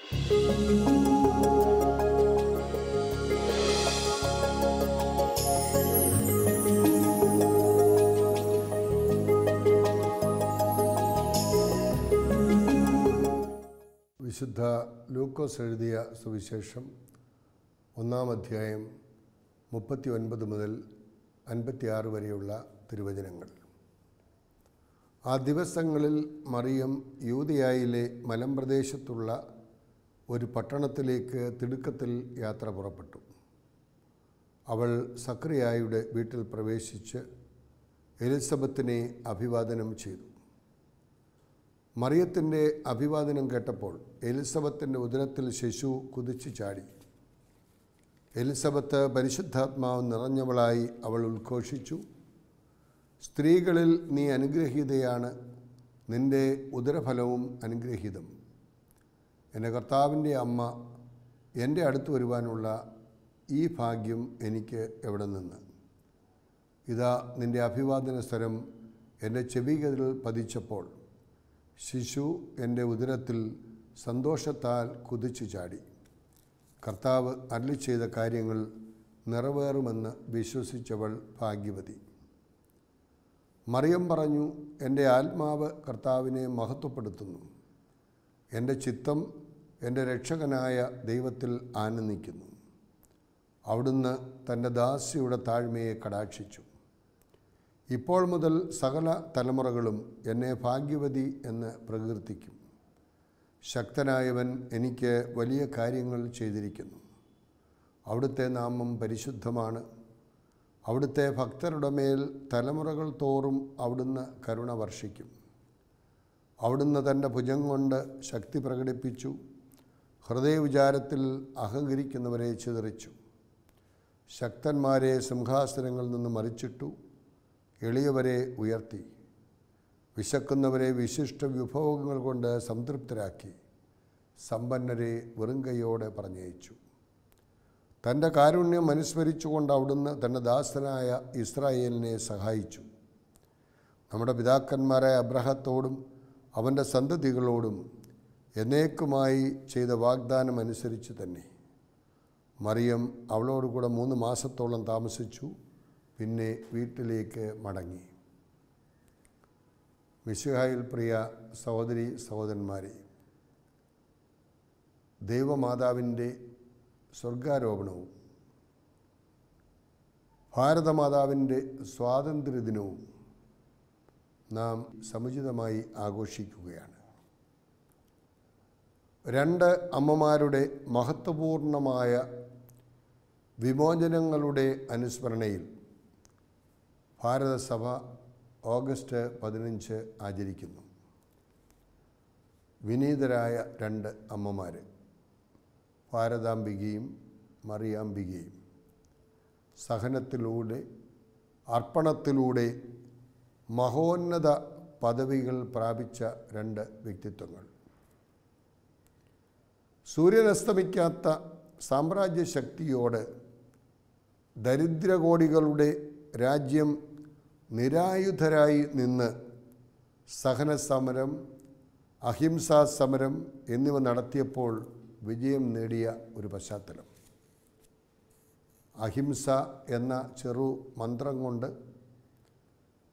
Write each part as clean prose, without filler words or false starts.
വിശുദ്ധ ലൂക്കോസ് എഴുതിയ സുവിശേഷം 1-ാം അധ്യായം 39 മുതൽ 56 വരെയുള്ള തിരുവചനങ്ങൾ. ആ ദിവസങ്ങളിൽ മറിയം യൂദയായിലെ മലമ്പ്രദേശത്തുള്ള ഒരു പട്ടണത്തിലേക്ക് തിടുക്കത്തിൽ യാത്ര പുറപ്പെട്ടു. അവൾ സക്രിയായുടെ വീട്ടിൽ പ്രവേശിച്ച് എലിസബത്തിനെ അഭിവാദനം ചെയ്തു. മറിയത്തിൻ്റെ അഭിവാദനം കേട്ടപ്പോൾ എലിസബത്തിൻ്റെ ഉദരത്തിൽ ശിശു കുതിച്ചു ചാടി. എലിസബത്ത് പരിശുദ്ധാത്മാവ് നിറഞ്ഞവളായി അവൾ ഉദ്ഘോഷിച്ചു, സ്ത്രീകളിൽ നീ അനുഗ്രഹീതയാണ്, നിൻ്റെ ഉദരഫലവും അനുഗ്രഹീതം. എൻ്റെ കർത്താവിൻ്റെ അമ്മ എൻ്റെ അടുത്ത് വരുവാനുള്ള ഈ ഭാഗ്യം എനിക്ക് എവിടെ നിന്ന്? ഇതാ നിൻ്റെ അഭിവാദന സ്വരം എൻ്റെ ചെവികളിൽ പതിച്ചപ്പോൾ ശിശു എൻ്റെ ഉദരത്തിൽ സന്തോഷത്താൽ കുതിച്ചു ചാടി. കർത്താവ് അരുളി ചെയ്ത കാര്യങ്ങൾ നിറവേറുമെന്ന് വിശ്വസിച്ചവൾ ഭാഗ്യവതി. മറിയം പറഞ്ഞു, എൻ്റെ ആത്മാവ് കർത്താവിനെ മഹത്വപ്പെടുത്തുന്നു, എൻ്റെ ചിത്തം എൻ്റെ രക്ഷകനായ ദൈവത്തിൽ ആനന്ദിക്കുന്നു. അവിടുന്ന് തൻ്റെ ദാസിയുടെ താഴ്മയെ കടാക്ഷിച്ചു. ഇപ്പോൾ മുതൽ സകല തലമുറകളും എന്നെ ഭാഗ്യവതി എന്ന് പ്രകീർത്തിക്കും. ശക്തനായവൻ എനിക്ക് വലിയ കാര്യങ്ങൾ ചെയ്തിരിക്കുന്നു. അവിടുത്തെ നാമം പരിശുദ്ധമാണ്. അവിടുത്തെ ഭക്തരുടെ മേൽ തലമുറകൾ തോറും അവിടുന്ന് കരുണ വർഷിക്കും. അവിടുന്ന് തൻ്റെ ഭുജം കൊണ്ട് ശക്തി പ്രകടിപ്പിച്ചു. ഹൃദയവിചാരത്തിൽ അഹങ്കരിക്കുന്നവരെ ചിതറിച്ചു. ശക്തന്മാരെ സിംഹാസനങ്ങളിൽ നിന്ന് മറിച്ചിട്ടു, എളിയവരെ ഉയർത്തി. വിശക്കുന്നവരെ വിശിഷ്ട വിഭവങ്ങൾ കൊണ്ട് സംതൃപ്തരാക്കി. സമ്പന്നരെ വെറും കൈയോടെ പറഞ്ഞയച്ചു. തൻ്റെ കാരുണ്യം അനുസ്മരിച്ചുകൊണ്ട് അവിടുന്ന് തൻ്റെ ദാസനായ ഇസ്രായേലിനെ സഹായിച്ചു. നമ്മുടെ പിതാക്കന്മാരായ അബ്രഹത്തോടും അവൻ്റെ സന്തതികളോടും എന്നേക്കുമായി ചെയ്ത വാഗ്ദാനം അനുസരിച്ച് തന്നെ. മറിയം അവളോടുകൂടെ 3 മാസത്തോളം താമസിച്ചു. പിന്നെ വീട്ടിലേക്ക് മടങ്ങി. മിശിഹായിൽ പ്രിയ സഹോദരി സഹോദരന്മാരെ, ദൈവമാതാവിൻ്റെ സ്വർഗാരോപണവും ഭാരതമാതാവിൻ്റെ സ്വാതന്ത്ര്യദിനവും നാം സമുചിതമായി ആഘോഷിക്കുകയാണ്. 2 അമ്മമാരുടെ മഹത്വപൂർണമായ വിമോചനങ്ങളുടെ അനുസ്മരണയിൽ ഭാരതസഭ ഓഗസ്റ്റ് 15 ആചരിക്കുന്നു. വിനീതരായ 2 അമ്മമാർ, ഭാരതാംബികയും മറിയാംബികയും, സഹനത്തിലൂടെ അർപ്പണത്തിലൂടെ മഹോന്നത പദവികൾ പ്രാപിച്ച 2 വ്യക്തിത്വങ്ങൾ. സൂര്യനസ്തമിക്കാത്ത സാമ്രാജ്യശക്തിയോട് ദരിദ്രകോടികളുടെ രാജ്യം നിരായുധരായി നിന്ന് സഹനസമരം, അഹിംസാ സമരം എന്നിവ നടത്തിയപ്പോൾ വിജയം നേടിയ ഒരു പശ്ചാത്തലം. അഹിംസ എന്ന ചെറു മന്ത്രം കൊണ്ട്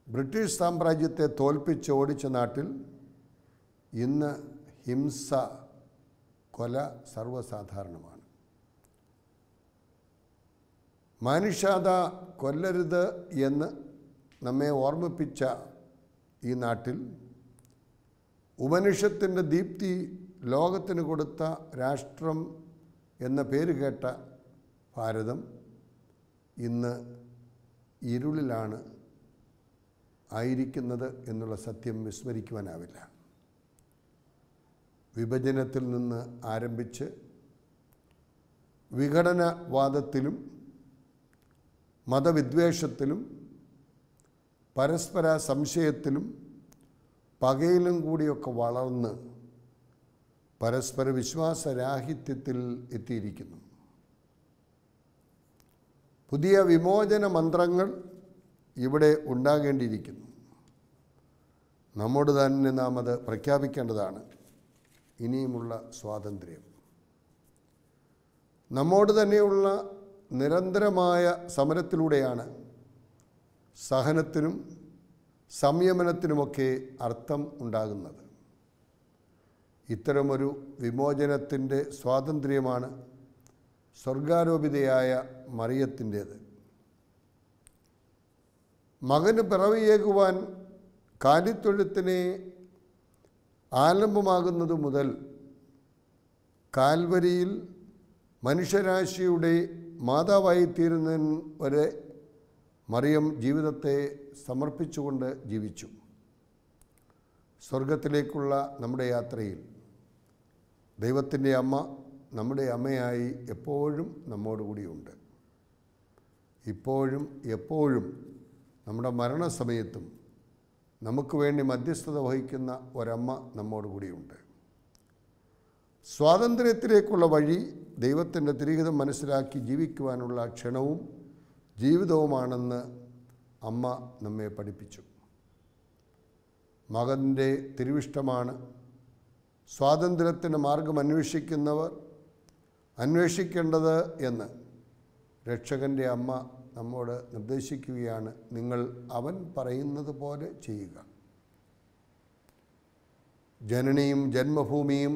ബ്രിട്ടീഷ് സാമ്രാജ്യത്തെ തോൽപ്പിച്ച് ഓടിച്ച നാട്ടിൽ ഇന്ന് ഹിംസ, കൊല സർവ്വസാധാരണമാണ്. മാനുഷാത കൊല്ലരുത് എന്ന് നമ്മെ ഓർമ്മിപ്പിച്ച ഈ നാട്ടിൽ ഉപനിഷത്തിൻ്റെ ദീപ്തി ലോകത്തിന് കൊടുത്ത രാഷ്ട്രം എന്ന പേര് കേട്ട ഭാരതം ഇന്ന് ഇരുളിലാണ് ആയിരിക്കുന്നത് എന്നുള്ള സത്യം വിസ്മരിക്കുവാനാവില്ല. വിഭജനത്തിൽ നിന്ന് ആരംഭിച്ച് വിഘടനവാദത്തിലും മതവിദ്വേഷത്തിലും പരസ്പര സംശയത്തിലും പകയിലും കൂടിയൊക്കെ വളർന്ന് പരസ്പര വിശ്വാസരാഹിത്യത്തിൽ എത്തിയിരിക്കുന്നു. പുതിയ വിമോചന മന്ത്രങ്ങൾ ഇവിടെ ഉണ്ടാകേണ്ടിയിരിക്കുന്നു. നമ്മോട് തന്നെ നാം അത് പ്രഖ്യാപിക്കേണ്ടതാണ്. ഇനിയുമുള്ള സ്വാതന്ത്ര്യം നമ്മോട് തന്നെയുള്ള നിരന്തരമായ സമരത്തിലൂടെയാണ് സഹനത്തിനും സംയമനത്തിനുമൊക്കെ അർത്ഥം ഉണ്ടാകുന്നത്. ഇത്തരമൊരു വിമോചനത്തിൻ്റെ സ്വാതന്ത്ര്യമാണ് സ്വർഗാരോപിതയായ മറിയത്തിൻ്റേത്. മകന് പിറവിയേകുവാൻ കാലിത്തൊഴുത്തിനെ ആലംബമാകുന്നത് മുതൽ കാൽവരിയിൽ മനുഷ്യരാശിയുടെ മാതാവായിത്തീരുന്നതിന് വരെ മറിയം ജീവിതത്തെ സമർപ്പിച്ചുകൊണ്ട് ജീവിച്ചു. സ്വർഗത്തിലേക്കുള്ള നമ്മുടെ യാത്രയിൽ ദൈവത്തിൻ്റെ അമ്മ നമ്മുടെ അമ്മയായി എപ്പോഴും നമ്മോടുകൂടിയുണ്ട്. ഇപ്പോഴും എപ്പോഴും നമ്മുടെ മരണസമയത്തും നമുക്ക് വേണ്ടി മധ്യസ്ഥത വഹിക്കുന്ന ഒരമ്മ നമ്മോടുകൂടിയുണ്ട്. സ്വാതന്ത്ര്യത്തിലേക്കുള്ള വഴി ദൈവത്തിൻ്റെ തിരിഹിതം മനസ്സിലാക്കി ജീവിക്കുവാനുള്ള ക്ഷണവും ജീവിതവുമാണെന്ന് അമ്മ നമ്മെ പഠിപ്പിച്ചു. മകൻ്റെ തിരുവിഷ്ടമാണ് സ്വാതന്ത്ര്യത്തിന് മാർഗം അന്വേഷിക്കുന്നവർ അന്വേഷിക്കേണ്ടത് എന്ന് രക്ഷകൻ്റെ അമ്മ നമ്മോട് നിർദ്ദേശിക്കുകയാണ്. നിങ്ങൾ അവൻ പറയുന്നത് പോലെ ചെയ്യുക. ജനനിയും ജന്മഭൂമിയും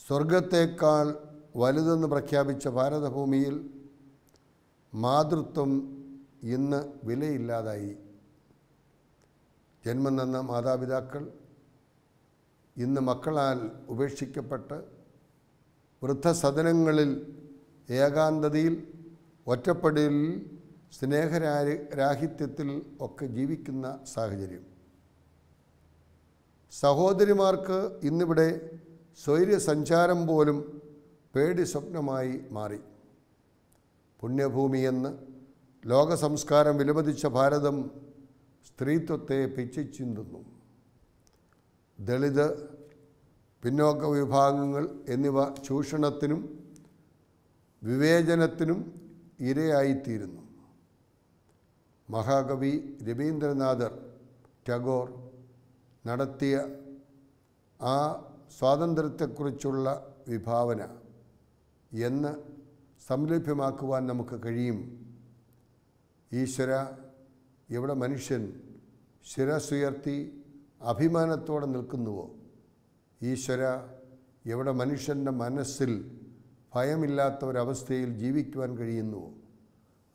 സ്വർഗത്തേക്കാൾ വലുതെന്ന് പ്രഖ്യാപിച്ച ഭാരതഭൂമിയിൽ മാതൃത്വം ഇന്ന് വിലയില്ലാതായി. ജന്മം തന്ന മാതാപിതാക്കൾ ഇന്ന് മക്കളാൽ ഉപേക്ഷിക്കപ്പെട്ട് വൃദ്ധസദനങ്ങളിൽ ഏകാന്തതയിൽ ഒറ്റപ്പെടലിൽ സ്നേഹരാഹിത്യത്തിൽ ഒക്കെ ജീവിക്കുന്ന സാഹചര്യം. സഹോദരിമാർക്ക് ഇന്നിവിടെ സ്വൈര്യസഞ്ചാരം പോലും പേടി സ്വപ്നമായി മാറി. പുണ്യഭൂമിയെന്ന് ലോക സംസ്കാരം വിലമതിച്ച ഭാരതം സ്ത്രീത്വത്തെ പിച്ചിച്ചിന്തുന്നു. ദളിത്, പിന്നോക്ക വിഭാഗങ്ങൾ എന്നിവ ചൂഷണത്തിനും വിവേചനത്തിനും ഇരയായിത്തീരുന്നു. മഹാകവി രവീന്ദ്രനാഥ് ടാഗോർ നടത്തിയ ആ സ്വാതന്ത്ര്യത്തെക്കുറിച്ചുള്ള വിഭാവന എന്ന് സംലഭ്യമാക്കുവാൻ നമുക്ക് കഴിയും. ഈശ്വര, എവിടെ മനുഷ്യൻ ശിരസുയർത്തി അഭിമാനത്തോടെ നിൽക്കുന്നുവോ, ഈശ്വര, എവിടെ മനുഷ്യൻ്റെ മനസ്സിൽ ഭയമില്ലാത്ത ഒരവസ്ഥയിൽ ജീവിക്കുവാൻ കഴിയുന്നുവോ,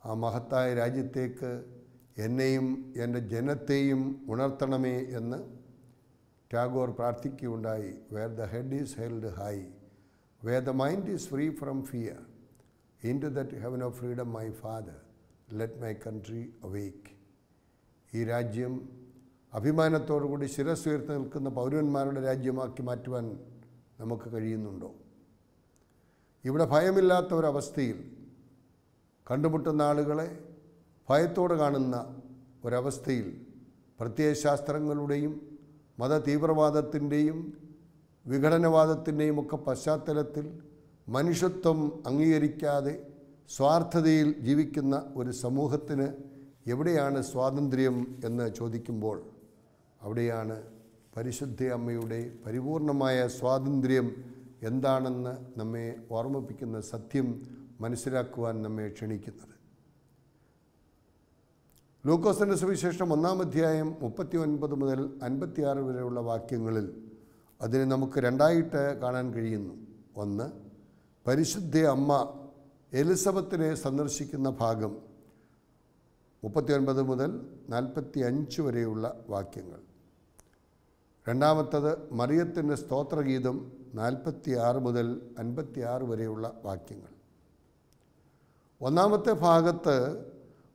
ആ മഹത്തായ രാജ്യത്തേക്ക് എന്നെയും എൻ്റെ ജനത്തെയും ഉണർത്തണമേ എന്ന് ടാഗോർ പ്രാർത്ഥിക്കുകയുണ്ടായി. Where the head is held high, where the mind is free from fear, into that heaven of freedom my father, let my country awake. ഈ രാജ്യം അഭിമാനത്തോടുകൂടി ശിരസ്സുയർത്തി നിൽക്കുന്ന പൗരന്മാരുടെ രാജ്യമാക്കി മാറ്റുവാൻ നമുക്ക് കഴിയുന്നുണ്ടോ? ഇവിടെ ഭയമില്ലാത്ത ഒരവസ്ഥയിൽ കണ്ടുമുട്ടുന്ന ആളുകളെ ഭയത്തോടെ കാണുന്ന ഒരവസ്ഥയിൽ പ്രത്യയശാസ്ത്രങ്ങളുടെയും മത തീവ്രവാദത്തിൻ്റെയും വിഘടനവാദത്തിൻ്റെയും ഒക്കെ പശ്ചാത്തലത്തിൽ മനുഷ്യത്വം അംഗീകരിക്കാതെ സ്വാർത്ഥതയിൽ ജീവിക്കുന്ന ഒരു സമൂഹത്തിന് എവിടെയാണ് സ്വാതന്ത്ര്യം എന്ന് ചോദിക്കുമ്പോൾ അവിടെയാണ് പരിശുദ്ധ അമ്മയുടെ പരിപൂർണമായ സ്വാതന്ത്ര്യം എന്താണെന്ന് നമ്മെ ഓർമ്മിപ്പിക്കുന്ന സത്യം മനസ്സിലാക്കുവാൻ നമ്മെ ക്ഷണിക്കുന്നത്. ലൂക്കോസിൻ്റെ സുവിശേഷം 1-ാം അധ്യായം 39 മുതൽ 56 വരെയുള്ള വാക്യങ്ങളിൽ അതിനെ നമുക്ക് രണ്ടായിട്ട് കാണാൻ കഴിയുന്നു. ഒന്ന്, പരിശുദ്ധ അമ്മ എലിസബത്തിനെ സന്ദർശിക്കുന്ന ഭാഗം 39 മുതൽ 45 വരെയുള്ള വാക്യങ്ങൾ. രണ്ടാമത്തത് മറിയത്തിൻ്റെ സ്തോത്രഗീതം 46 മുതൽ 56 വരെയുള്ള വാക്യങ്ങൾ. ഒന്നാമത്തെ ഭാഗത്ത്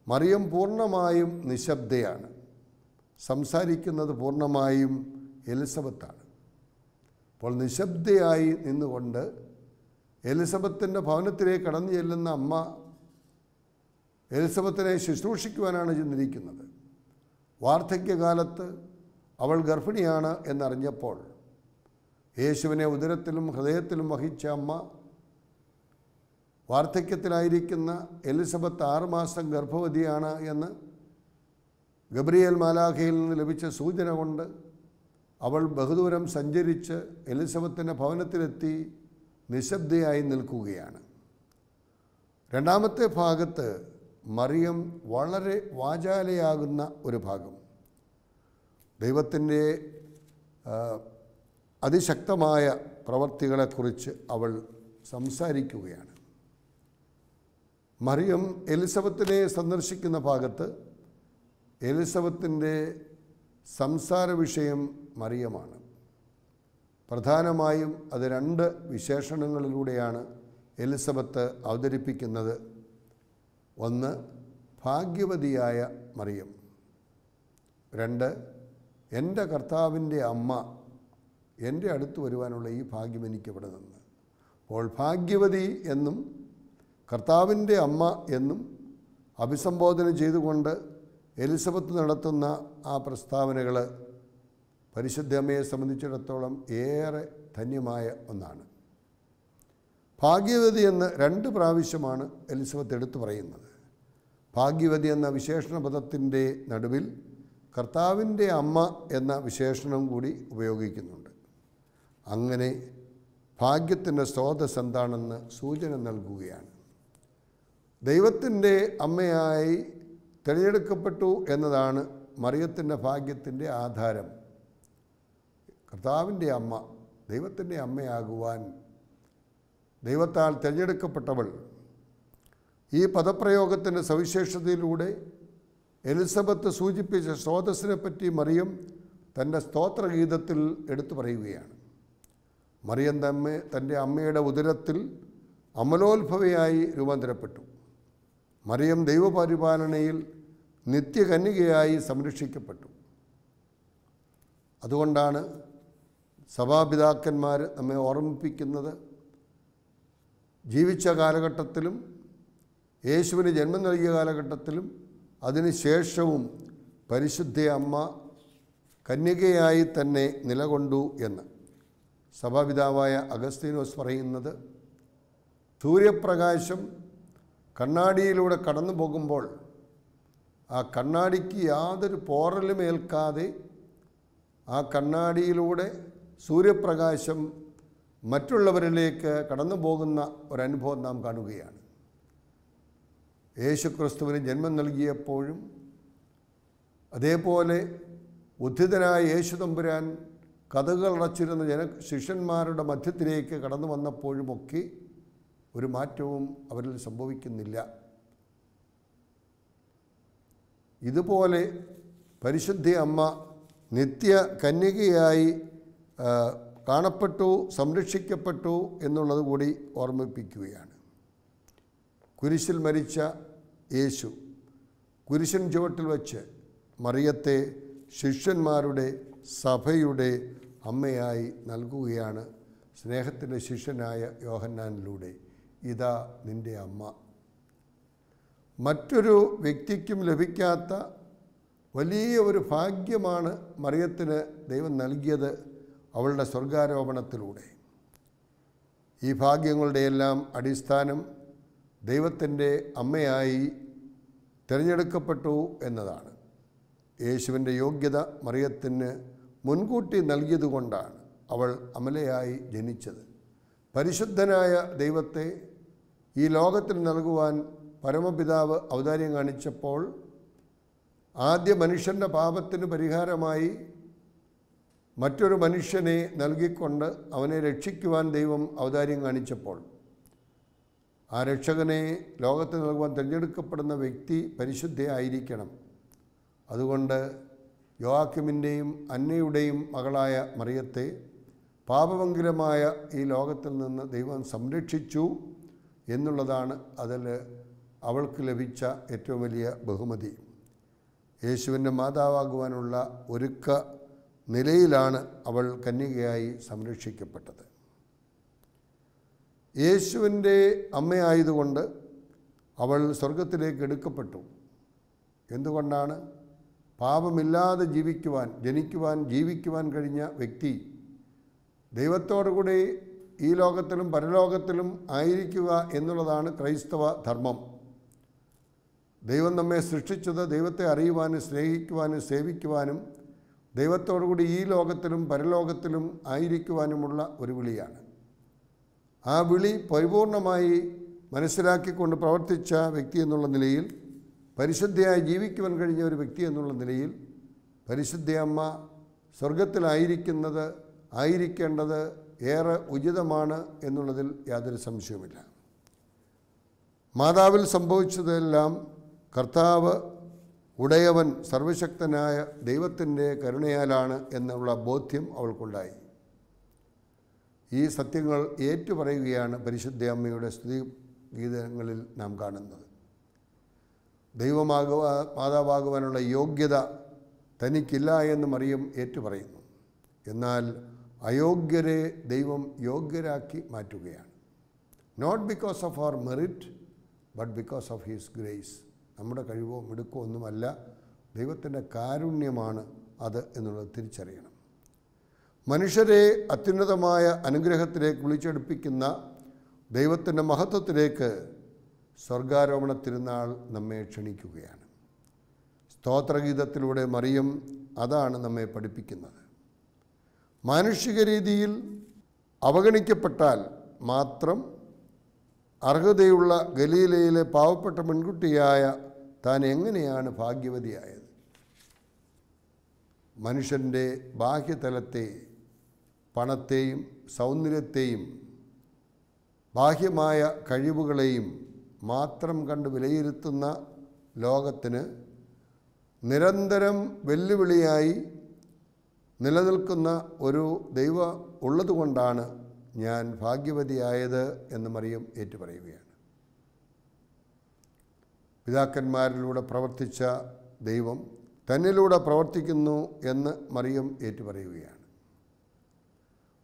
മറിയം പൂർണ്ണമായും നിശബ്ദയാണ്. സംസാരിക്കുന്നത് പൂർണ്ണമായും എലിസബത്താണ്. അപ്പോൾ നിശബ്ദയായി നിന്നുകൊണ്ട് എലിസബത്തിൻ്റെ ഭവനത്തിലേക്ക് കടന്നു ചെല്ലുന്ന അമ്മ എലിസബത്തിനെ ശുശ്രൂഷിക്കുവാനാണ് ചെന്നിരിക്കുന്നത്. വാർദ്ധക്യകാലത്ത് അവൾ ഗർഭിണിയാണ് എന്നറിഞ്ഞപ്പോൾ യേശുവിനെ ഉദരത്തിലും ഹൃദയത്തിലും വഹിച്ച അമ്മ വാർദ്ധക്യത്തിലായിരിക്കുന്ന എലിസബത്ത് 6 മാസം ഗർഭവതിയാണ് എന്ന് ഗബ്രിയേൽ മാലാഖയിൽ നിന്ന് ലഭിച്ച സൂചന കൊണ്ട് അവൾ ബഹുദൂരം സഞ്ചരിച്ച് എലിസബത്തിൻ്റെ ഭവനത്തിലെത്തി നിശബ്ദയായി നിൽക്കുകയാണ്. രണ്ടാമത്തെ ഭാഗത്ത് മറിയം വളരെ വാചാലയാകുന്ന ഒരു ഭാഗം. ദൈവത്തിൻ്റെ അതിശക്തമായ പ്രവർത്തികളെക്കുറിച്ച് അവൾ സംസാരിക്കുകയാണ്. മറിയം എലിസബത്തിനെ സന്ദർശിക്കുന്ന ഭാഗത്ത് എലിസബത്തിൻ്റെ സംസാര വിഷയം മറിയമാണ്. പ്രധാനമായും അത് 2 വിശേഷണങ്ങളിലൂടെയാണ് എലിസബത്ത് അവതരിപ്പിക്കുന്നത്. ഒന്ന്, ഭാഗ്യവതിയായ മറിയം. 2, എൻ്റെ കർത്താവിൻ്റെ അമ്മ, എൻ്റെ അടുത്ത് വരുവാനുള്ള ഈ ഭാഗ്യം എനിക്കിവിടെ നിന്ന്. അപ്പോൾ ഭാഗ്യവതി എന്നും കർത്താവിൻ്റെ അമ്മ എന്നും അഭിസംബോധന ചെയ്തുകൊണ്ട് എലിസബത്ത് നടത്തുന്ന ആ പ്രസ്താവനകൾ പരിശുദ്ധ അമ്മയെ സംബന്ധിച്ചിടത്തോളം ഏറെ ധന്യമായ ഒന്നാണ്. ഭാഗ്യവതി എന്ന് 2 പ്രാവശ്യമാണ് എലിസബത്ത് എടുത്തു പറയുന്നത്. ഭാഗ്യവതി എന്ന വിശേഷണ പദത്തിൻ്റെ നടുവിൽ കർത്താവിൻ്റെ അമ്മ എന്ന വിശേഷണം കൂടി ഉപയോഗിക്കുന്നുണ്ട്. അങ്ങനെ ഭാഗ്യത്തിൻ്റെ സ്രോതസ് എന്താണെന്ന് സൂചന നൽകുകയാണ്. ദൈവത്തിൻ്റെ അമ്മയായി തിരഞ്ഞെടുക്കപ്പെട്ടു എന്നതാണ് മറിയത്തിൻ്റെ ഭാഗ്യത്തിൻ്റെ ആധാരം. കർത്താവിൻ്റെ അമ്മ, ദൈവത്തിൻ്റെ അമ്മയാകുവാൻ ദൈവത്താൽ തിരഞ്ഞെടുക്കപ്പെട്ടവൾ. ഈ പദപ്രയോഗത്തിൻ്റെ സവിശേഷതയിലൂടെ എലിസബത്ത് സൂചിപ്പിച്ച സ്രോതസ്സിനെ പറ്റി മറിയം തൻ്റെ സ്തോത്രഗീതത്തിൽ എടുത്തു പറയുകയാണ്. മറിയം തൻ്റെ അമ്മയുടെ ഉദരത്തിൽ അമലോത്ഭവയായി രൂപാന്തരപ്പെട്ടു. മറിയം ദൈവപരിപാലനയിൽ നിത്യകന്യകയായി സംരക്ഷിക്കപ്പെട്ടു. അതുകൊണ്ടാണ് സഭാപിതാക്കന്മാർ നമ്മെ ഓർമ്മിപ്പിക്കുന്നത്, ജീവിച്ച കാലഘട്ടത്തിലും യേശുവിന് ജന്മം നൽകിയ കാലഘട്ടത്തിലും അതിനുശേഷവും പരിശുദ്ധ അമ്മ കന്യകയായി തന്നെ നിലകൊണ്ടു എന്ന്. സഭാപിതാവായ അഗസ്തീനോസ് പറയുന്നത്, സൂര്യപ്രകാശം കണ്ണാടിയിലൂടെ കടന്നു പോകുമ്പോൾ ആ കണ്ണാടിക്ക് യാതൊരു പോറലും ഏൽക്കാതെ ആ കണ്ണാടിയിലൂടെ സൂര്യപ്രകാശം മറ്റുള്ളവരിലേക്ക് കടന്നു പോകുന്ന ഒരനുഭവം നാം കാണുകയാണ്. യേശുക്രിസ്തുവിന് ജന്മം നൽകിയപ്പോഴും അതേപോലെ ഉദ്ധിതനായ യേശു തമ്പുരാൻ കതകുകൾ അടച്ചിരുന്ന ശിഷ്യന്മാരുടെ മധ്യത്തിലേക്ക് കടന്നു വന്നപ്പോഴുമൊക്കെ ഒരു മാറ്റവും അവരിൽ സംഭവിക്കുന്നില്ല. ഇതുപോലെ പരിശുദ്ധ അമ്മ നിത്യ കന്യകയായി കാണപ്പെട്ടു, സംരക്ഷിക്കപ്പെട്ടു എന്നുള്ളത് കൂടി ഓർമ്മിപ്പിക്കുകയാണ്. കുരിശിൽ മരിച്ച യേശു കുരിശൻ ചുവട്ടിൽ വച്ച് മറിയത്തെ ശിഷ്യന്മാരുടെ സഭയുടെ അമ്മയായി നൽകുകയാണ് സ്നേഹത്തിൻ്റെ ശിഷ്യനായ യോഹന്നാനിലൂടെ. ഇതാ നിൻ്റെ അമ്മ. മറ്റൊരു വ്യക്തിക്കും ലഭിക്കാത്ത വലിയ ഒരു ഭാഗ്യമാണ് മറിയത്തിന് ദൈവം നൽകിയത് അവളുടെ സ്വർഗാരോപണത്തിലൂടെ. ഈ ഭാഗ്യങ്ങളുടെയെല്ലാം അടിസ്ഥാനം ദൈവത്തിൻ്റെ അമ്മയായി തിരഞ്ഞെടുക്കപ്പെട്ടു എന്നതാണ്. യേശുവിൻ്റെ യോഗ്യത മറിയത്തിന് മുൻകൂട്ടി നൽകിയതുകൊണ്ടാണ് അവൾ അമലയായി ജനിച്ചത്. പരിശുദ്ധനായ ദൈവത്തെ ഈ ലോകത്തിൽ നൽകുവാൻ പരമപിതാവ് ഔദാര്യം കാണിച്ചപ്പോൾ ആദ്യ മനുഷ്യൻ്റെ പാപത്തിന് പരിഹാരമായി മറ്റൊരു മനുഷ്യനെ നൽകിക്കൊണ്ട് അവനെ രക്ഷിക്കുവാൻ ദൈവം ഔദാര്യം കാണിച്ചപ്പോൾ ആ രക്ഷകനെ ലോകത്തിൽ നൽകുവാൻ തിരഞ്ഞെടുക്കപ്പെടുന്ന വ്യക്തി പരിശുദ്ധയായിരിക്കണം. അതുകൊണ്ട് യോവാക്കിമിൻ്റെയും അന്നയുടെയും മകളായ മറിയത്തെ പാപമംഗലമായ ഈ ലോകത്തിൽ നിന്ന് ദൈവം സംരക്ഷിച്ചു എന്നുള്ളതാണ് അതിൽ അവൾക്ക് ലഭിച്ച ഏറ്റവും വലിയ ബഹുമതി. യേശുവിൻ്റെ മാതാവാകുവാനുള്ള ഒരുക്ക നിലയിലാണ് അവൾ കന്യകയായി സംരക്ഷിക്കപ്പെട്ടത്. യേശുവിൻ്റെ അമ്മയായതുകൊണ്ട് അവൾ സ്വർഗത്തിലേക്ക് എടുക്കപ്പെട്ടു. എന്തുകൊണ്ടാണ്? പാപമില്ലാതെ ജീവിക്കുവാൻ കഴിഞ്ഞ വ്യക്തി ദൈവത്തോടുകൂടി ഈ ലോകത്തിലും പരലോകത്തിലും ആയിരിക്കുക എന്നുള്ളതാണ് ക്രൈസ്തവ ധർമ്മം. ദൈവം നമ്മെ സൃഷ്ടിച്ചത് ദൈവത്തെ അറിയുവാനും സ്നേഹിക്കുവാനും സേവിക്കുവാനും ദൈവത്തോടുകൂടി ഈ ലോകത്തിലും പരലോകത്തിലും ആയിരിക്കുവാനുമുള്ള ഒരു വിളിയാണ്. ആ വിളി പരിപൂർണമായി മനസ്സിലാക്കിക്കൊണ്ട് പ്രവർത്തിച്ച വ്യക്തി എന്നുള്ള നിലയിൽ, പരിശുദ്ധയായി ജീവിക്കുവാൻ കഴിഞ്ഞ ഒരു വ്യക്തി എന്നുള്ള നിലയിൽ, പരിശുദ്ധ അമ്മ സ്വർഗത്തിലായിരിക്കുന്നത് ആയിരിക്കേണ്ടത് ഏറെ ഉചിതമാണ് എന്നുള്ളതിൽ യാതൊരു സംശയവുമില്ല. മാതാവിൽ സംഭവിച്ചതെല്ലാം കർത്താവ് ഉടയവൻ സർവശക്തനായ ദൈവത്തിൻ്റെ കരുണയാലാണ് എന്നുള്ള ബോധ്യം അവൾക്കുണ്ടായി. ഈ സത്യങ്ങൾ ഏറ്റുപറയുകയാണ് പരിശുദ്ധ അമ്മയുടെ സ്തുതി ഗീതങ്ങളിൽ നാം കാണുന്നത്. മാതാവാകുവാനുള്ള യോഗ്യത തനിക്കില്ല എന്ന് മറിയം ഏറ്റുപറയുന്നു. എന്നാൽ അയോഗ്യരെ ദൈവം യോഗ്യരാക്കി മാറ്റുകയാണ്. നോട്ട് ബിക്കോസ് ഓഫ് അവർ merit but because of his grace. നമ്മുടെ കഴിവോ മിടുക്കോ ഒന്നുമല്ല, ദൈവത്തിൻ്റെ കാരുണ്യമാണ് അത് എന്നുള്ളത് തിരിച്ചറിയണം. മനുഷ്യരെ അത്യുന്നതമായ അനുഗ്രഹത്തിലേക്ക് വിളിച്ചെടുപ്പിക്കുന്ന ദൈവത്തിൻ്റെ മഹത്വത്തിലേക്ക് സ്വർഗാരോപണ തിരുനാൾ നമ്മെ ക്ഷണിക്കുകയാണ്. സ്തോത്രഗീതത്തിലൂടെ മറിയം അതാണ് നമ്മെ പഠിപ്പിക്കുന്നത്. മാനുഷിക രീതിയിൽ അവഗണിക്കപ്പെട്ടാൽ മാത്രം അർഹതയുള്ള ഗലീലയിലെ പാവപ്പെട്ട പെൺകുട്ടിയായ താൻ എങ്ങനെയാണ് ഭാഗ്യവതിയായത്? മനുഷ്യൻ്റെ ബാഹ്യതലത്തെ, പണത്തെയും സൗന്ദര്യത്തെയും ബാഹ്യമായ കഴിവുകളെയും മാത്രം കണ്ട് വിലയിരുത്തുന്ന ലോകത്തിന് നിരന്തരം വെല്ലുവിളിയായി നിലനിൽക്കുന്ന ഒരു ദൈവം ഉള്ളതുകൊണ്ടാണ് ഞാൻ ഭാഗ്യവതിയായത് എന്ന് മറിയം ഏറ്റുപറയുകയാണ്. പിതാക്കന്മാരിലൂടെ പ്രവർത്തിച്ച ദൈവം തന്നിലൂടെ പ്രവർത്തിക്കുന്നു എന്ന് മറിയം ഏറ്റുപറയുകയാണ്.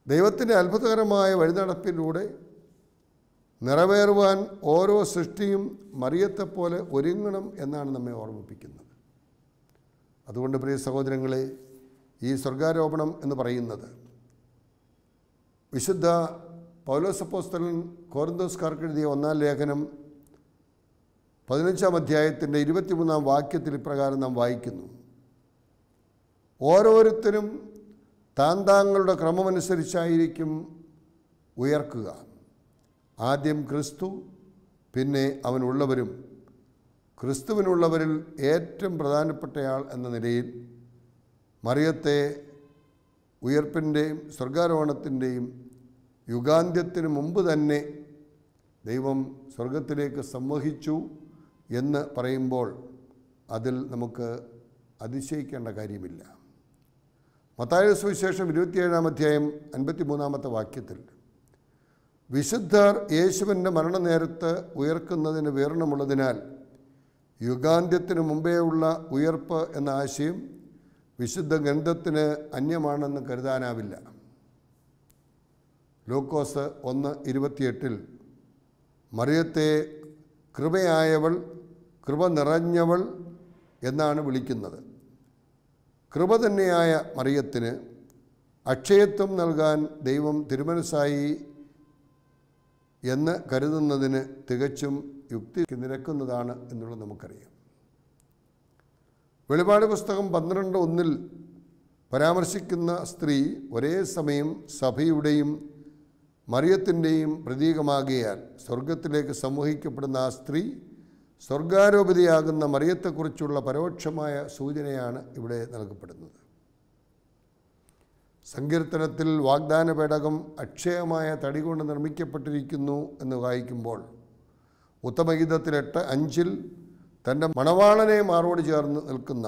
ദൈവത്തിൻ്റെ അത്ഭുതകരമായ വഴിനടപ്പിലൂടെ നിറവേറുവാൻ ഓരോ സൃഷ്ടിയും മറിയത്തെപ്പോലെ ഒരുങ്ങണം എന്നാണ് നമ്മെ ഓർമ്മിപ്പിക്കുന്നത്. അതുകൊണ്ട് പ്രിയ സഹോദരങ്ങളെ, ഈ സ്വർഗാരോപണം എന്ന് പറയുന്നത് വിശുദ്ധ പൗലോസ് അപ്പോസ്തലൻ കൊരിന്തോസ്കാർക്ക് എഴുതിയ 1-ാം ലേഖനം 15-ാം അധ്യായത്തിൻ്റെ 23-ാം വാക്യത്തിൽ ഇപ്രകാരം നാം വായിക്കുന്നു: ഓരോരുത്തരും താന്താങ്ങളുടെ ക്രമമനുസരിച്ചായിരിക്കും ഉയർക്കുക. ആദ്യം ക്രിസ്തു, പിന്നെ അവനുള്ളവരും, ക്രിസ്തുവിനുള്ളവരിൽ ഏറ്റവും പ്രധാനപ്പെട്ടയാൾ എന്ന നിലയിൽ മറിയത്തെ ഉയർപ്പിൻ്റെയും സ്വർഗാരോഹണത്തിൻ്റെയും യുഗാന്ത്യത്തിന് മുമ്പ് തന്നെ ദൈവം സ്വർഗത്തിലേക്ക് സംവഹിച്ചു എന്ന് പറയുമ്പോൾ അതിൽ നമുക്ക് അതിശയിക്കേണ്ട കാര്യമില്ല. മത്തായിയുടെ സുവിശേഷം 27-ാം അധ്യായം 53-ാമത്തെ വാക്യത്തിൽ വിശുദ്ധർ യേശുവിൻ്റെ മരണനേരത്ത് ഉയർക്കുന്നതിന് വിവരണമുള്ളതിനാൽ യുഗാന്ത്യത്തിന് മുമ്പേ ഉള്ള ഉയർപ്പ് എന്ന ആശയം വിശുദ്ധ ഗ്രന്ഥത്തിന് അന്യമാണെന്ന് കരുതാനാവില്ല. ലൂക്കോസ് 1:28 മറിയത്തെ കൃപയായവൾ, കൃപ നിറഞ്ഞവൾ എന്നാണ് വിളിക്കുന്നത്. കൃപ തന്നെയായ മറിയത്തിന് അക്ഷയത്വം നൽകാൻ ദൈവം തിരുമനസ്സായി എന്ന് കരുതുന്നതിന് തികച്ചും യുക്തി നിരക്കുന്നതാണ് എന്നുള്ളത് നമുക്കറിയാം. വെളിപാട് പുസ്തകം 12:1 പരാമർശിക്കുന്ന സ്ത്രീ ഒരേ സമയം സഭയുടെയും മറിയത്തിൻ്റെയും പ്രതീകമാകിയാൽ സ്വർഗത്തിലേക്ക് സംവഹിക്കപ്പെടുന്ന ആ സ്ത്രീ സ്വർഗാരോപതിയാകുന്ന മറിയത്തെക്കുറിച്ചുള്ള പരോക്ഷമായ സൂചനയാണ് ഇവിടെ നൽകപ്പെടുന്നത്. സങ്കീർത്തനത്തിൽ വാഗ്ദാന പേടകം അക്ഷയമായ തടി കൊണ്ട് നിർമ്മിക്കപ്പെട്ടിരിക്കുന്നു എന്ന് വായിക്കുമ്പോൾ ഉത്തമഗീതത്തിൽ 8:5 തൻ്റെ മണവാളനെ മാറോട് ചേർന്ന് നിൽക്കുന്ന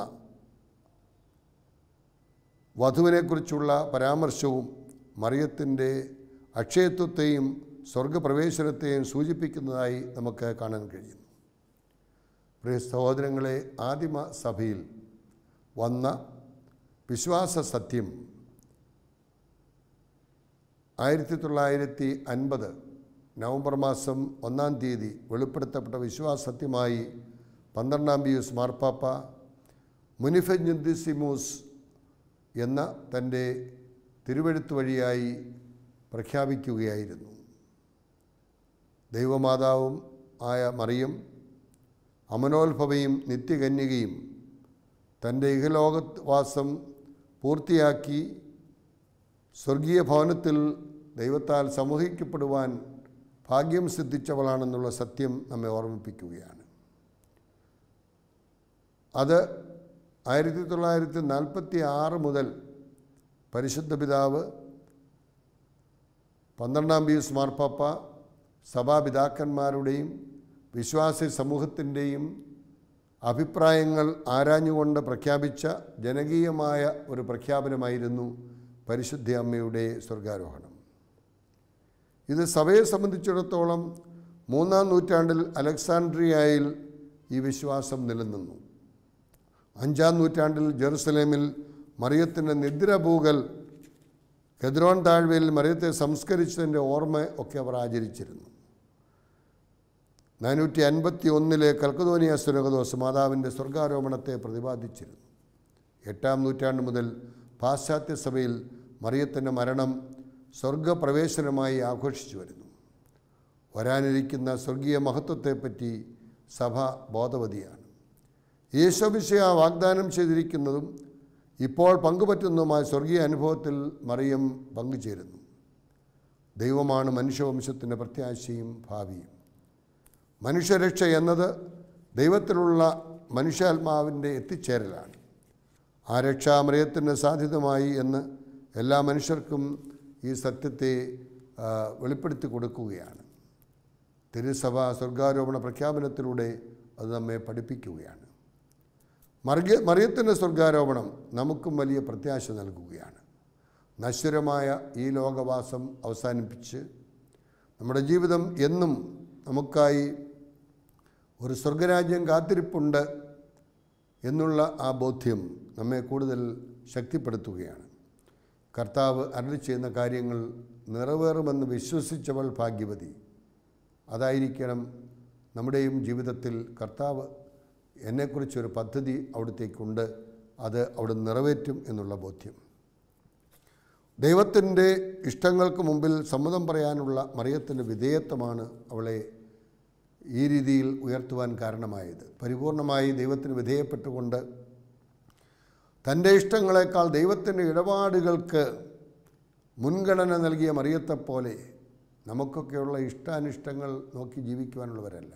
വധുവിനെക്കുറിച്ചുള്ള പരാമർശവും മറിയത്തിൻ്റെ അക്ഷയത്വത്തെയും സ്വർഗപ്രവേശനത്തെയും സൂചിപ്പിക്കുന്നതായി നമുക്ക് കാണാൻ കഴിയുന്നു. പ്രിയ സഹോദരങ്ങളെ, ആദിമ സഭയിൽ വന്ന വിശ്വാസ സത്യം 1950 നവംബർ മാസം 1-ാം തീയതി വെളിപ്പെടുത്തപ്പെട്ട വിശ്വാസ സത്യമായി 12-ാം പിയൂസ് മാർപ്പാപ്പ മുനിഫെജന്തിസിമൂസ് എന്ന തൻ്റെ തിരുവെഴുത്ത് വഴിയായി പ്രഖ്യാപിക്കുകയായിരുന്നു. ദൈവമാതാവും ആയ അമനോത്ഭവയും നിത്യകന്യകയും തൻ്റെ ഇഹലോകവാസം പൂർത്തിയാക്കി സ്വർഗീയ ഭവനത്തിൽ ദൈവത്താൽ സമൂഹിക്കപ്പെടുവാൻ ഭാഗ്യം സിദ്ധിച്ചവളാണെന്നുള്ള സത്യം നമ്മെ ഓർമ്മിപ്പിക്കുകയാണ്. അത് 1946 മുതൽ പരിശുദ്ധ പിതാവ്, 12-ാം പീയൂസ് മാർപ്പാപ്പ, സഭാപിതാക്കന്മാരുടെയും വിശ്വാസി സമൂഹത്തിൻ്റെയും അഭിപ്രായങ്ങൾ ആരാഞ്ഞുകൊണ്ട് പ്രഖ്യാപിച്ച ജനകീയമായ ഒരു പ്രഖ്യാപനമായിരുന്നു പരിശുദ്ധ അമ്മയുടെ സ്വർഗാരോഹണം. ഇത് സഭയെ സംബന്ധിച്ചിടത്തോളം 3-ാം നൂറ്റാണ്ടിൽ അലക്സാണ്ട്രിയയിൽ ഈ വിശ്വാസം നിലനിന്നു. 5-ാം നൂറ്റാണ്ടിൽ ജെറുസലേമിൽ മറിയത്തിൻ്റെ നിദ്രപൂകൽ, കെദ്രോൻ താഴ്വരയിൽ മറിയത്തെ സംസ്കരിച്ചതിൻ്റെ ഓർമ്മ ഒക്കെ അവർ ആചരിച്ചിരുന്നു. 451 കൽക്കദോനിയ സുനഹദോസ് മാതാവിൻ്റെ സ്വർഗാരോപണത്തെ പ്രതിപാദിച്ചിരുന്നു. 8-ാം നൂറ്റാണ്ട് മുതൽ പാശ്ചാത്യ സഭയിൽ മറിയത്തിൻ്റെ മരണം സ്വർഗപ്രവേശനമായി ആഘോഷിച്ചു വരുന്നു. വരാനിരിക്കുന്ന സ്വർഗീയ മഹത്വത്തെപ്പറ്റി സഭ ബോധവതിയാണ്. യേശുമിശിഹ വാഗ്ദാനം ചെയ്തിരിക്കുന്നതും ഇപ്പോൾ പങ്കുപറ്റുന്നതുമായ സ്വർഗീയ അനുഭവത്തിൽ മറിയം പങ്കുചേരുന്നു. ദൈവമാണ് മനുഷ്യവംശത്തിൻ്റെ പ്രത്യാശയും ഭാവിയും. മനുഷ്യരക്ഷ എന്നത് ദൈവത്തിലുള്ള മനുഷ്യാത്മാവിൻ്റെ എത്തിച്ചേരലാണ്. ആ രക്ഷാ മറിയത്തിൻ്റെ സാധ്യതമായി എന്ന് എല്ലാ മനുഷ്യർക്കും ഈ സത്യത്തെ വെളിപ്പെടുത്തി കൊടുക്കുകയാണ്. തിരുസഭ സ്വർഗാരോപണ പ്രഖ്യാപനത്തിലൂടെ അത് നമ്മെ പഠിപ്പിക്കുകയാണ്. മറിയത്തിൻ്റെ സ്വർഗാരോപണം നമുക്കും വലിയ പ്രത്യാശ നൽകുകയാണ്. നശ്വരമായ ഈ ലോകവാസം അവസാനിപ്പിച്ച് നമ്മുടെ ജീവിതം എന്നും നമുക്കായി ഒരു സ്വർഗരാജ്യം കാത്തിരിപ്പുണ്ട് എന്നുള്ള ആ ബോധ്യം നമ്മെ കൂടുതൽ ശക്തിപ്പെടുത്തുകയാണ്. കർത്താവ് അരുളി ചെയ്യുന്ന കാര്യങ്ങൾ നിറവേറുമെന്ന് വിശ്വസിച്ചവൾ ഭാഗ്യവതി. അതായിരിക്കണം നമ്മുടെയും ജീവിതത്തിൽ. കർത്താവ് എന്നെക്കുറിച്ചൊരു പദ്ധതി അവിടത്തേക്കുണ്ട്, അത് അവിടെ നിറവേറ്റും എന്നുള്ള ബോധ്യം. ദൈവത്തിൻ്റെ ഇഷ്ടങ്ങൾക്ക് മുമ്പിൽ സമ്മതം പറയാനുള്ള മറിയത്തിൻ്റെ വിധേയത്വമാണ് അവളെ ഈ രീതിയിൽ ഉയർത്തുവാൻ കാരണമായത്. പരിപൂർണമായി ദൈവത്തിന് വിധേയപ്പെട്ടുകൊണ്ട് തൻ്റെ ഇഷ്ടങ്ങളെക്കാൾ ദൈവത്തിൻ്റെ ഇടപാടുകൾക്ക് മുൻഗണന നൽകിയ മറിയത്തെപ്പോലെ നമുക്കൊക്കെയുള്ള ഇഷ്ടാനിഷ്ടങ്ങൾ നോക്കി ജീവിക്കുവാനുള്ളവരല്ല.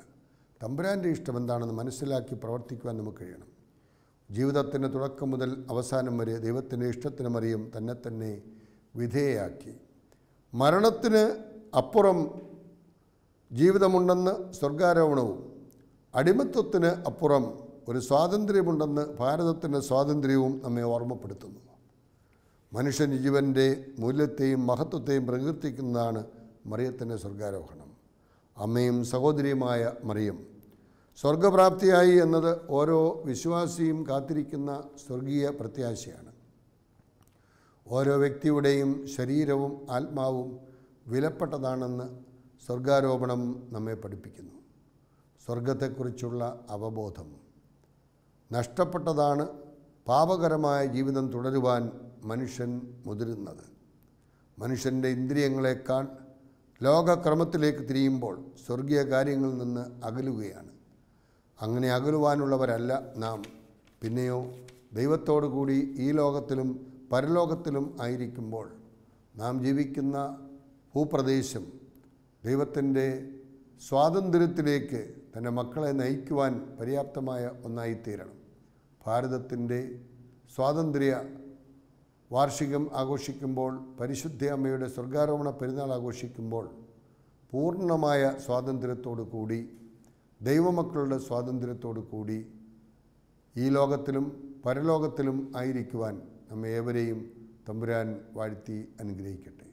തമ്പുരാൻ്റെ ഇഷ്ടം എന്താണെന്ന് മനസ്സിലാക്കി പ്രവർത്തിക്കുവാൻ നമുക്ക് കഴിയണം. ജീവിതത്തിൻ്റെ തുടക്കം മുതൽ അവസാനം വരെ ദൈവത്തിൻ്റെ ഇഷ്ടത്തിന് മറിയം തന്നെ വിധേയയാക്കി. മരണത്തിന് അപ്പുറം ജീവിതമുണ്ടെന്ന് സ്വർഗാരോപണവും അടിമത്വത്തിന് അപ്പുറം ഒരു സ്വാതന്ത്ര്യമുണ്ടെന്ന് ഭാരതത്തിൻ്റെ സ്വാതന്ത്ര്യവും നമ്മെ ഓർമ്മപ്പെടുത്തുന്നു. മനുഷ്യൻ ജീവൻ്റെ മൂല്യത്തെയും മഹത്വത്തെയും പ്രകീർത്തിക്കുന്നതാണ് മറിയത്തിൻ്റെ സ്വർഗാരോഹണം. അമ്മയും സഹോദരിയുമായ മറിയം സ്വർഗപ്രാപ്തിയായി എന്നത് ഓരോ വിശ്വാസിയും കാത്തിരിക്കുന്ന സ്വർഗീയ പ്രത്യാശയാണ്. ഓരോ വ്യക്തിയുടെയും ശരീരവും ആത്മാവും വിലപ്പെട്ടതാണെന്ന് സ്വർഗാരോപണം നമ്മെ പഠിപ്പിക്കുന്നു. സ്വർഗത്തെക്കുറിച്ചുള്ള അവബോധം നഷ്ടപ്പെട്ടതാണ് പാപകരമായ ജീവിതം തുടരുവാൻ മനുഷ്യൻ മുതിരുന്നത്. മനുഷ്യൻ്റെ ഇന്ദ്രിയങ്ങളെക്കാൾ ലോകക്രമത്തിലേക്ക് തിരിയുമ്പോൾ സ്വർഗീയ കാര്യങ്ങളിൽ നിന്ന് അകലുകയാണ്. അങ്ങനെ അകലുവാനുള്ളവരല്ല നാം. പിന്നെയോ ദൈവത്തോടു കൂടി ഈ ലോകത്തിലും പരലോകത്തിലും ആയിരിക്കുമ്പോൾ നാം ജീവിക്കുന്ന ഭൂപ്രദേശം ദൈവത്തിൻ്റെ സ്വാതന്ത്ര്യത്തിലേക്ക് തൻ്റെ മക്കളെ നയിക്കുവാൻ പര്യാപ്തമായ ഒന്നായിത്തീരണം. ഭാരതത്തിൻ്റെ സ്വാതന്ത്ര്യ വാർഷികം ആഘോഷിക്കുമ്പോൾ, പരിശുദ്ധ അമ്മയുടെ സ്വർഗാരോപണ പെരുന്നാൾ ആഘോഷിക്കുമ്പോൾ പൂർണ്ണമായ സ്വാതന്ത്ര്യത്തോടു കൂടി, ദൈവമക്കളുടെ സ്വാതന്ത്ര്യത്തോടു കൂടി ഈ ലോകത്തിലും പരലോകത്തിലും ആയിരിക്കുവാൻ നമ്മെ ഏവരെയും തമ്പുരാൻ വാഴ്ത്തി അനുഗ്രഹിക്കട്ടെ.